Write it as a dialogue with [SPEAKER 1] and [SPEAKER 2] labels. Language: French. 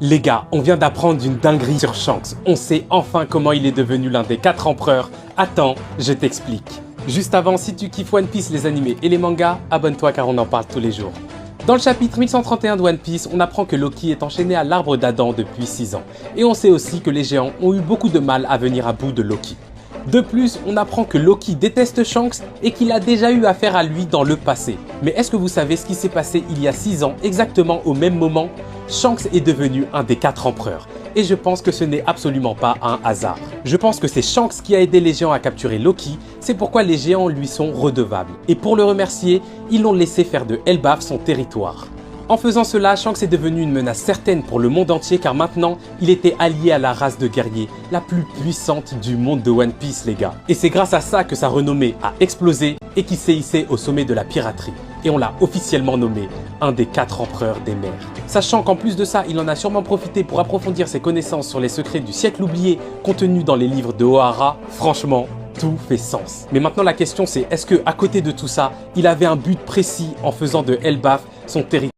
[SPEAKER 1] Les gars, on vient d'apprendre une dinguerie sur Shanks. On sait enfin comment il est devenu l'un des 4 empereurs. Attends, je t'explique. Juste avant, si tu kiffes One Piece, les animés et les mangas, abonne-toi car on en parle tous les jours. Dans le chapitre 1131 de One Piece, on apprend que Loki est enchaîné à l'arbre d'Adam depuis 6 ans. Et on sait aussi que les géants ont eu beaucoup de mal à venir à bout de Loki. De plus, on apprend que Loki déteste Shanks et qu'il a déjà eu affaire à lui dans le passé. Mais est-ce que vous savez ce qui s'est passé il y a 6 ans, exactement au même moment? Shanks est devenu un des 4 empereurs. Et je pense que ce n'est absolument pas un hasard. Je pense que c'est Shanks qui a aidé les géants à capturer Loki, c'est pourquoi les géants lui sont redevables. Et pour le remercier, ils l'ont laissé faire de Elbaf son territoire. En faisant cela, Shanks est devenu une menace certaine pour le monde entier car maintenant, il était allié à la race de guerriers la plus puissante du monde de One Piece les gars. Et c'est grâce à ça que sa renommée a explosé et qu'il s'est hissé au sommet de la piraterie. Et on l'a officiellement nommé un des 4 empereurs des mers. Sachant qu'en plus de ça, il en a sûrement profité pour approfondir ses connaissances sur les secrets du siècle oublié contenus dans les livres de Ohara, franchement, tout fait sens. Mais maintenant la question c'est, est-ce que à côté de tout ça, il avait un but précis en faisant de Elbaf son territoire ?